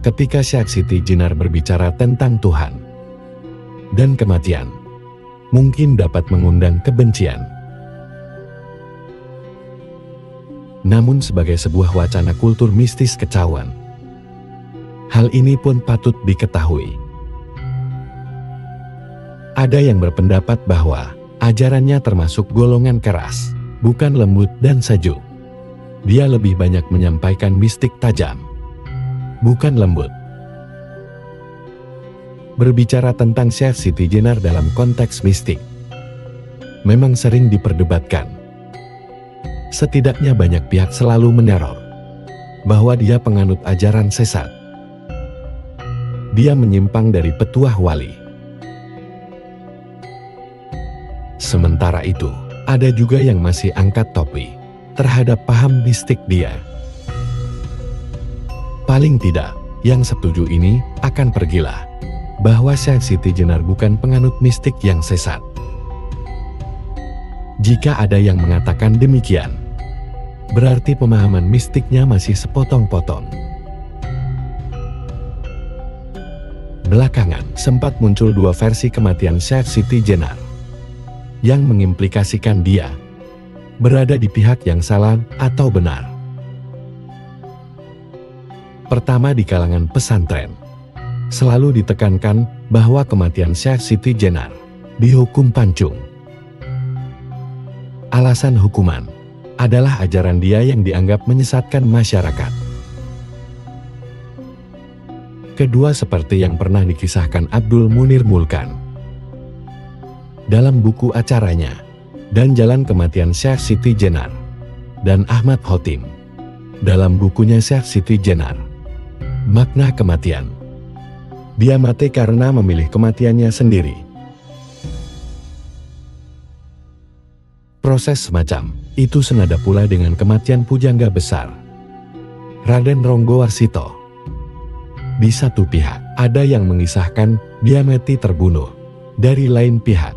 ketika Syekh Siti Jenar berbicara tentang Tuhan dan kematian, mungkin dapat mengundang kebencian. Namun sebagai sebuah wacana kultur mistis kecawan, hal ini pun patut diketahui. Ada yang berpendapat bahwa ajarannya termasuk golongan keras, bukan lembut dan sejuk. Dia lebih banyak menyampaikan mistik tajam, bukan lembut. Berbicara tentang Syekh Siti Jenar dalam konteks mistik memang sering diperdebatkan. Setidaknya banyak pihak selalu meneror bahwa dia penganut ajaran sesat. Dia menyimpang dari petuah wali. Sementara itu, ada juga yang masih angkat topi terhadap paham mistik dia. Paling tidak, yang setuju ini akan pergilah bahwa Syekh Siti Jenar bukan penganut mistik yang sesat. Jika ada yang mengatakan demikian, berarti pemahaman mistiknya masih sepotong-potong. Belakangan, sempat muncul dua versi kematian Syekh Siti Jenar yang mengimplikasikan dia berada di pihak yang salah atau benar. Pertama, di kalangan pesantren selalu ditekankan bahwa kematian Syekh Siti Jenar dihukum pancung. Alasan hukuman adalah ajaran dia yang dianggap menyesatkan masyarakat. Kedua, seperti yang pernah dikisahkan Abdul Munir Mulkan dalam buku acaranya Dan Jalan Kematian Syekh Siti Jenar, dan Ahmad Hotim dalam bukunya Syekh Siti Jenar, Makna Kematian. Dia mati karena memilih kematiannya sendiri. Proses semacam itu senada pula dengan kematian pujangga besar Raden Ronggo Warsito. Di satu pihak, ada yang mengisahkan dia mati terbunuh. Dari lain pihak,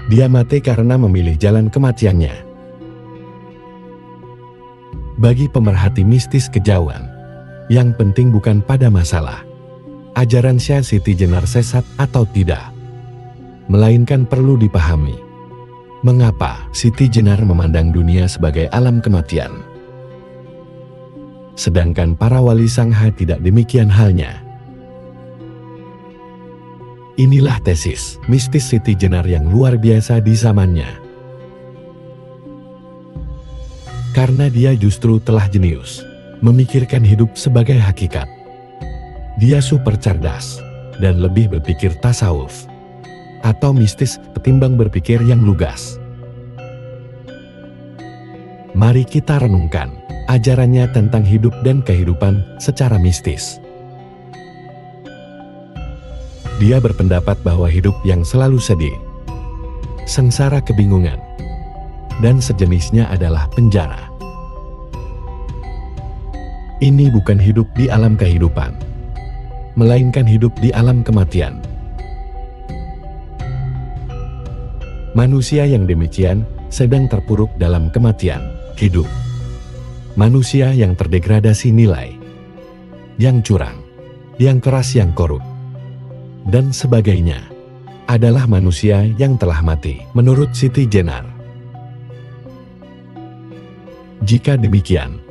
dia mati karena memilih jalan kematiannya. Bagi pemerhati mistis kejawen, yang penting bukan pada masalah ajaran Syekh Siti Jenar sesat atau tidak, melainkan perlu dipahami mengapa Siti Jenar memandang dunia sebagai alam kematian, sedangkan para wali sangha tidak demikian halnya. Inilah tesis mistis Siti Jenar yang luar biasa di zamannya. Karena dia justru telah jenius memikirkan hidup sebagai hakikat. Dia super cerdas dan lebih berpikir tasawuf atau mistis ketimbang berpikir yang lugas. Mari kita renungkan ajarannya tentang hidup dan kehidupan secara mistis. Dia berpendapat bahwa hidup yang selalu sedih, sengsara, kebingungan, dan sejenisnya adalah penjara. Ini bukan hidup di alam kehidupan, melainkan hidup di alam kematian. Manusia yang demikian sedang terpuruk dalam kematian hidup. Manusia yang terdegradasi nilai, yang curang, yang keras, yang korup, dan sebagainya, adalah manusia yang telah mati, menurut Siti Jenar. Jika demikian,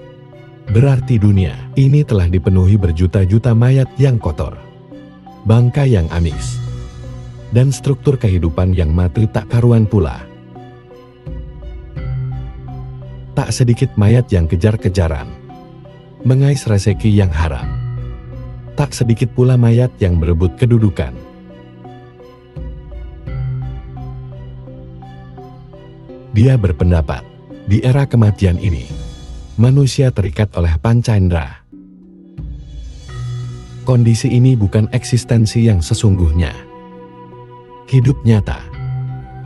berarti dunia ini telah dipenuhi berjuta-juta mayat yang kotor, bangkai yang amis, dan struktur kehidupan yang mati tak karuan pula. Tak sedikit mayat yang kejar-kejaran, mengais rezeki yang haram. Tak sedikit pula mayat yang berebut kedudukan. Dia berpendapat, di era kematian ini, manusia terikat oleh panca indera. Kondisi ini bukan eksistensi yang sesungguhnya. Hidup nyata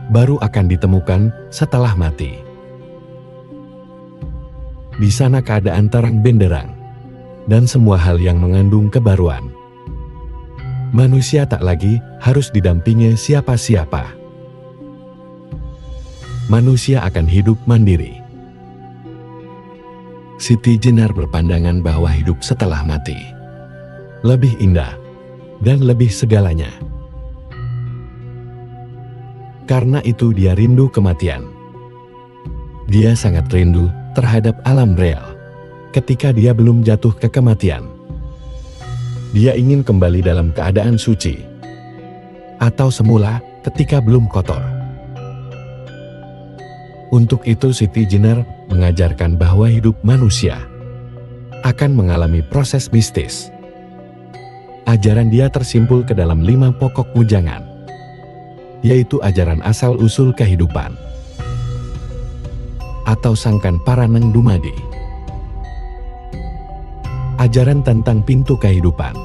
baru akan ditemukan setelah mati. Di sana keadaan terang benderang dan semua hal yang mengandung kebaruan. Manusia tak lagi harus didampingi siapa-siapa. Manusia akan hidup mandiri. Siti Jenar berpandangan bahwa hidup setelah mati lebih indah, dan lebih segalanya. Karena itu dia rindu kematian. Dia sangat rindu terhadap alam real ketika dia belum jatuh ke kematian. Dia ingin kembali dalam keadaan suci, atau semula ketika belum kotor. Untuk itu Siti Jenar mengajarkan bahwa hidup manusia akan mengalami proses mistis. Ajaran dia tersimpul ke dalam 5 pokok mujangan, yaitu ajaran asal-usul kehidupan, atau sangkan paraneng dumadi. Ajaran tentang pintu kehidupan.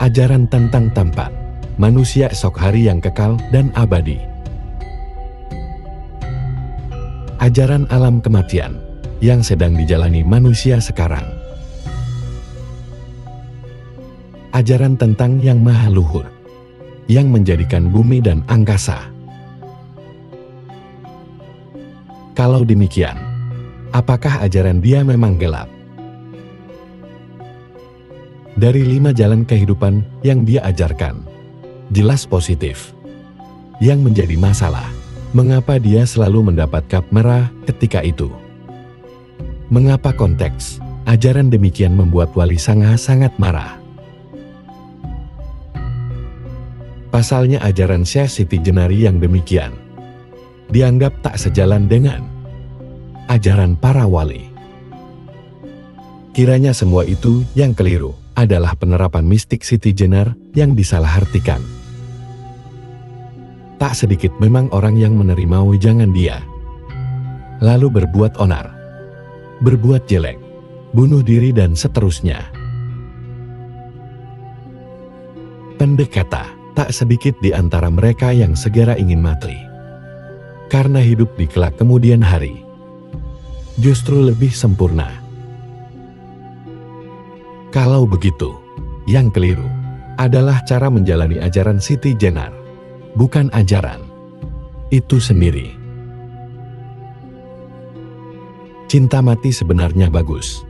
Ajaran tentang tempat manusia esok hari yang kekal dan abadi. Ajaran alam kematian yang sedang dijalani manusia sekarang. Ajaran tentang yang maha luhur, yang menjadikan bumi dan angkasa. Kalau demikian, apakah ajaran dia memang gelap? Dari 5 jalan kehidupan yang dia ajarkan, jelas positif. Yang menjadi masalah, mengapa dia selalu mendapat kap merah ketika itu? Mengapa konteks ajaran demikian membuat Wali Sanga sangat marah? Pasalnya ajaran Syekh Siti Jenari yang demikian dianggap tak sejalan dengan ajaran para wali. Kiranya semua itu yang keliru adalah penerapan mistik Siti Jenar yang disalahartikan. Tak sedikit memang orang yang menerima wejangan dia, lalu berbuat onar, berbuat jelek, bunuh diri dan seterusnya. Pendek kata, tak sedikit di antara mereka yang segera ingin mati karena hidup di kelak kemudian hari justru lebih sempurna. Kalau begitu, yang keliru adalah cara menjalani ajaran Siti Jenar, bukan ajaran itu sendiri. Cinta mati sebenarnya bagus,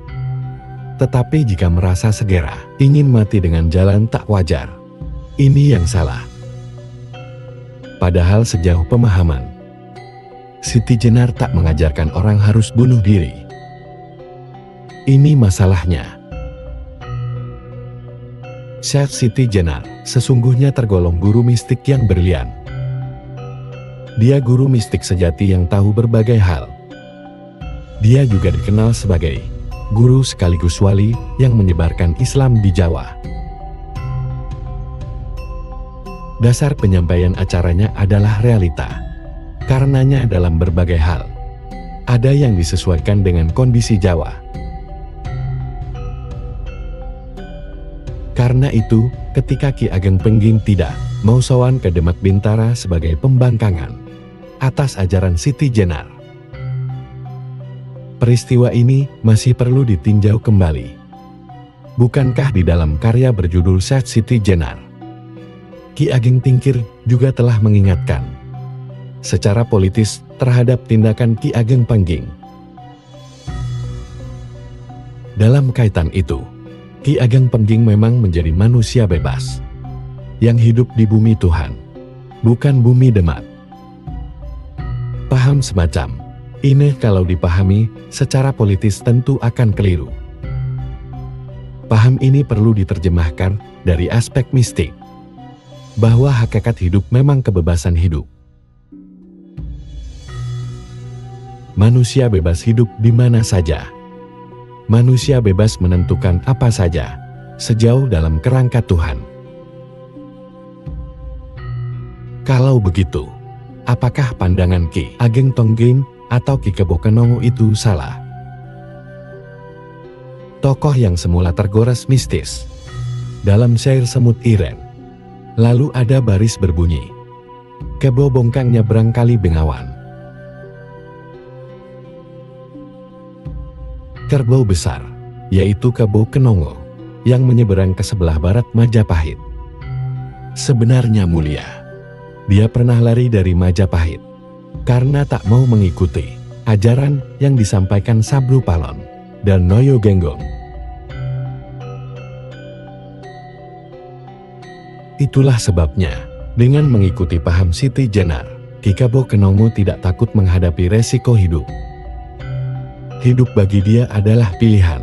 tetapi jika merasa segera ingin mati dengan jalan tak wajar, ini yang salah. Padahal sejauh pemahaman, Siti Jenar tak mengajarkan orang harus bunuh diri. Ini masalahnya. Syekh Siti Jenar sesungguhnya tergolong guru mistik yang brilian. Dia guru mistik sejati yang tahu berbagai hal. Dia juga dikenal sebagai guru sekaligus wali yang menyebarkan Islam di Jawa. Dasar penyampaian acaranya adalah realita. Karenanya dalam berbagai hal, ada yang disesuaikan dengan kondisi Jawa. Karena itu, ketika Ki Ageng Pengging tidak mau sowan ke Demak Bintara sebagai pembangkangan atas ajaran Siti Jenar, peristiwa ini masih perlu ditinjau kembali. Bukankah di dalam karya berjudul Syekh Siti Jenar, Ki Ageng Tingkir juga telah mengingatkan secara politis terhadap tindakan Ki Ageng Pengging. Dalam kaitan itu, Ki Ageng Pengging memang menjadi manusia bebas yang hidup di bumi Tuhan, bukan bumi Demak. Paham semacam ini kalau dipahami secara politis tentu akan keliru. Paham ini perlu diterjemahkan dari aspek mistik, bahwa hakikat hidup memang kebebasan hidup. Manusia bebas hidup di mana saja. Manusia bebas menentukan apa saja, sejauh dalam kerangka Tuhan. Kalau begitu, apakah pandangan Ki Ageng Pengging atau Ki Kebo Kenongo itu salah? Tokoh yang semula tergores mistis dalam syair Semut Iren, lalu ada baris berbunyi, Kebo bongkang nyebrang kali Bengawan. Kerbau besar, yaitu Kebo Kenongo, yang menyeberang ke sebelah barat Majapahit. Sebenarnya mulia, dia pernah lari dari Majapahit karena tak mau mengikuti ajaran yang disampaikan Sabru Palon dan Noyo Genggong. Itulah sebabnya, dengan mengikuti paham Siti Jenar, Ki Kabo Kenongo tidak takut menghadapi resiko hidup. Hidup bagi dia adalah pilihan.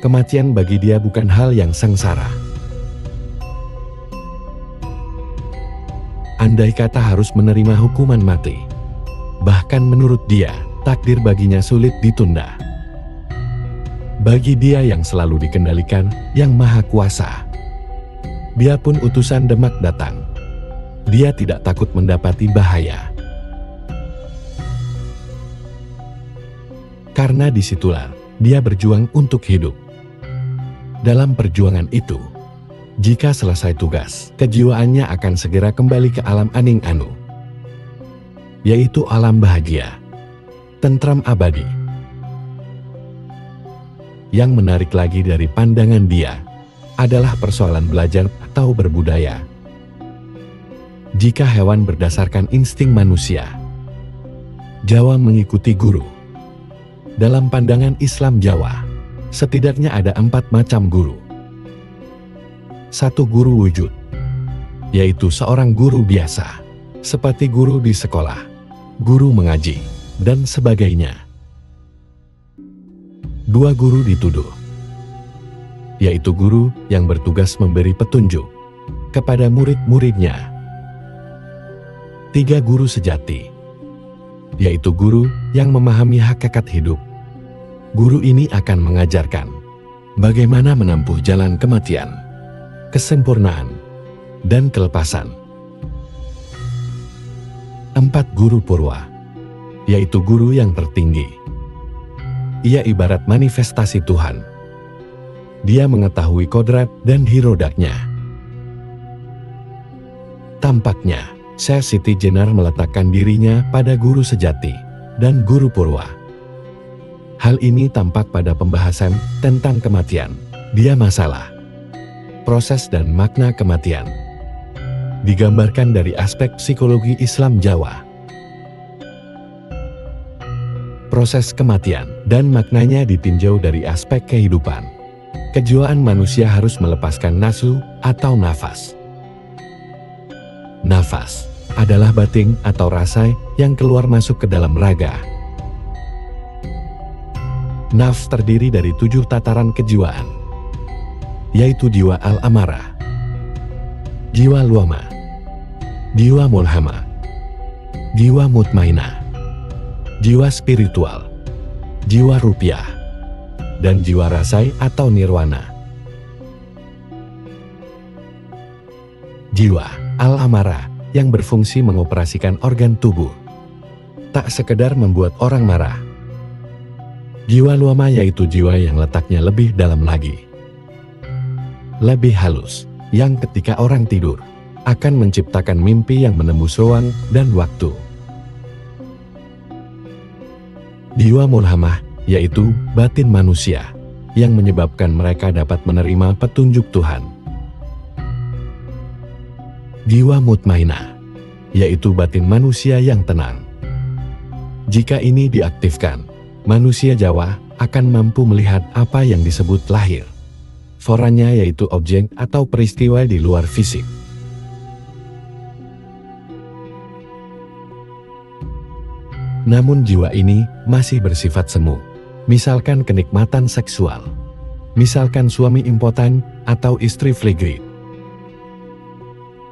Kematian bagi dia bukan hal yang sengsara. Andai kata harus menerima hukuman mati, bahkan menurut dia, takdir baginya sulit ditunda. Bagi dia yang selalu dikendalikan, yang maha kuasa, biarpun utusan Demak datang, dia tidak takut mendapati bahaya. Karena disitulah dia berjuang untuk hidup. Dalam perjuangan itu, jika selesai tugas, kejiwaannya akan segera kembali ke alam aning anu, yaitu alam bahagia, tentram abadi. Yang menarik lagi dari pandangan dia adalah persoalan belajar atau berbudaya. Jika hewan berdasarkan insting manusia, Jawa mengikuti guru. Dalam pandangan Islam Jawa, setidaknya ada 4 macam guru. 1 guru wujud, yaitu seorang guru biasa, seperti guru di sekolah, guru mengaji, dan sebagainya. 2 guru dituduh, yaitu guru yang bertugas memberi petunjuk kepada murid-muridnya. 3 guru sejati, yaitu guru yang memahami hakikat hidup. Guru ini akan mengajarkan bagaimana menempuh jalan kematian, kesempurnaan, dan kelepasan. 4 guru purwa, yaitu guru yang tertinggi. Ia ibarat manifestasi Tuhan. Dia mengetahui kodrat dan hirodaknya. Tampaknya, Syekh Siti Jenar meletakkan dirinya pada guru sejati dan guru purwa. Hal ini tampak pada pembahasan tentang kematian. Dia masalah, proses dan makna kematian. Digambarkan dari aspek psikologi Islam Jawa. Proses kematian dan maknanya ditinjau dari aspek kehidupan. Kejiwaan manusia harus melepaskan nafsu atau nafas. Nafas adalah batin atau rasa yang keluar masuk ke dalam raga. Nafs terdiri dari 7 tataran kejiwaan, yaitu jiwa al-amarah, jiwa luama, jiwa mulhama, jiwa mutmainah, jiwa spiritual, jiwa rupiah, dan jiwa rasai atau nirwana. Jiwa al-amarah yang berfungsi mengoperasikan organ tubuh, tak sekedar membuat orang marah. Jiwa luama yaitu jiwa yang letaknya lebih dalam lagi, lebih halus, yang ketika orang tidur akan menciptakan mimpi yang menembus ruang dan waktu. Jiwa mulhamah yaitu batin manusia yang menyebabkan mereka dapat menerima petunjuk Tuhan. Jiwa mutmainah yaitu batin manusia yang tenang. Jika ini diaktifkan, manusia Jawa akan mampu melihat apa yang disebut lahir. Foranya yaitu objek atau peristiwa di luar fisik. Namun jiwa ini masih bersifat semu. Misalkan kenikmatan seksual, misalkan suami impotan atau istri flegrit.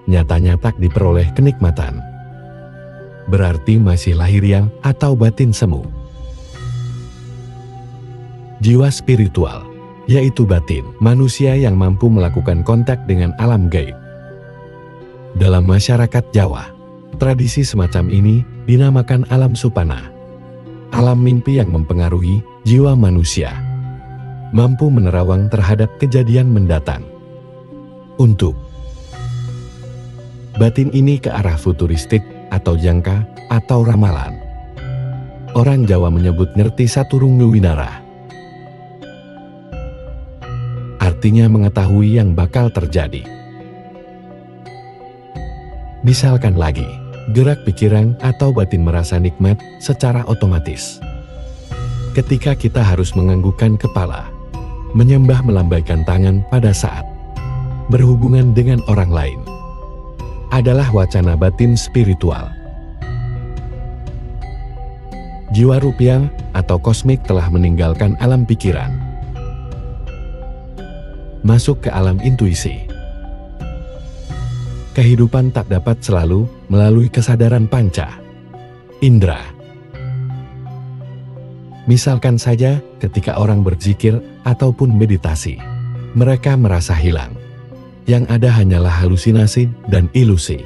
Nyatanya tak diperoleh kenikmatan, berarti masih lahiriah atau batin semu. Jiwa spiritual, yaitu batin manusia yang mampu melakukan kontak dengan alam gaib. Dalam masyarakat Jawa, tradisi semacam ini dinamakan alam supana. Alam mimpi yang mempengaruhi jiwa manusia, mampu menerawang terhadap kejadian mendatang. Untuk batin ini ke arah futuristik atau jangka atau ramalan. Orang Jawa menyebut ngerti saturung nuwinara. Artinya mengetahui yang bakal terjadi. Misalkan lagi, gerak pikiran atau batin merasa nikmat secara otomatis. Ketika kita harus menganggukkan kepala, menyembah melambaikan tangan pada saat berhubungan dengan orang lain, adalah wacana batin spiritual. Jiwa rupiah atau kosmik telah meninggalkan alam pikiran, masuk ke alam intuisi. Kehidupan tak dapat selalu melalui kesadaran panca indera. Misalkan saja ketika orang berzikir ataupun meditasi, mereka merasa hilang. Yang ada hanyalah halusinasi dan ilusi.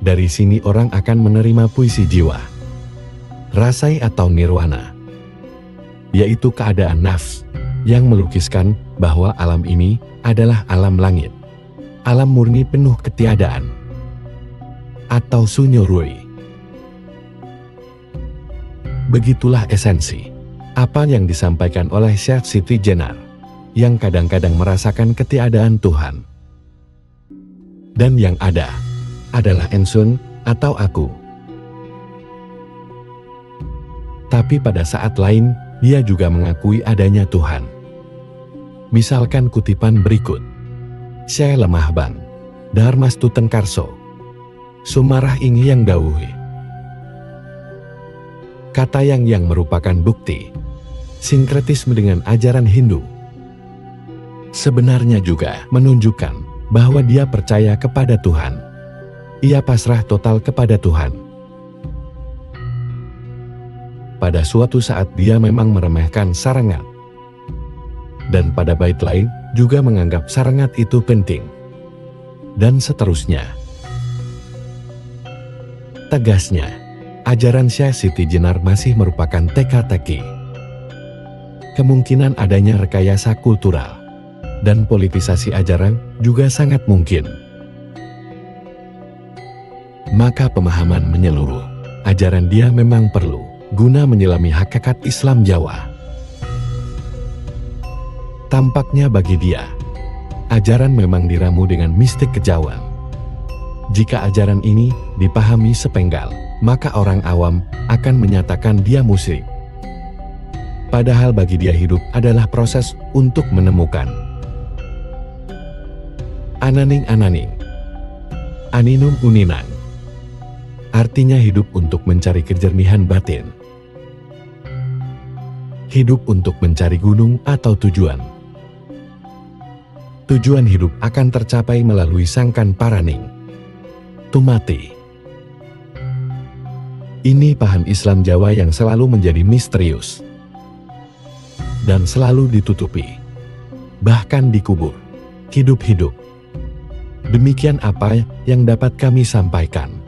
Dari sini orang akan menerima puisi jiwa, rasai atau nirwana, yaitu keadaan nafs yang melukiskan bahwa alam ini adalah alam langit, alam murni penuh ketiadaan, atau sunyurui. Begitulah esensi apa yang disampaikan oleh Syekh Siti Jenar, yang kadang-kadang merasakan ketiadaan Tuhan. Dan yang ada adalah Ensun atau aku. Tapi pada saat lain, dia juga mengakui adanya Tuhan. Misalkan kutipan berikut. Syekh Lemah Bang, Dharmastuten Karso, Sumarah Ingi yang dawuhi. Kata yang merupakan bukti sinkretisme dengan ajaran Hindu, sebenarnya juga menunjukkan bahwa dia percaya kepada Tuhan. Ia pasrah total kepada Tuhan. Pada suatu saat dia memang meremehkan sarangat, dan pada bait lain juga menganggap sarangat itu penting, dan seterusnya. Tegasnya, ajaran Syekh Siti Jenar masih merupakan teka-teki. Kemungkinan adanya rekayasa kultural dan politisasi ajaran juga sangat mungkin. Maka pemahaman menyeluruh ajaran dia memang perlu guna menyelami hakikat Islam Jawa. Tampaknya bagi dia, ajaran memang diramu dengan mistik kejawen. Jika ajaran ini dipahami sepenggal, maka orang awam akan menyatakan dia musyrik. Padahal bagi dia hidup adalah proses untuk menemukan. Ananing-ananing, aninum uninang, artinya hidup untuk mencari kejernihan batin. Hidup untuk mencari gunung atau tujuan. Tujuan hidup akan tercapai melalui sangkan paraning, tumati. Ini paham Islam Jawa yang selalu menjadi misterius dan selalu ditutupi, bahkan dikubur hidup-hidup. Demikian apa yang dapat kami sampaikan.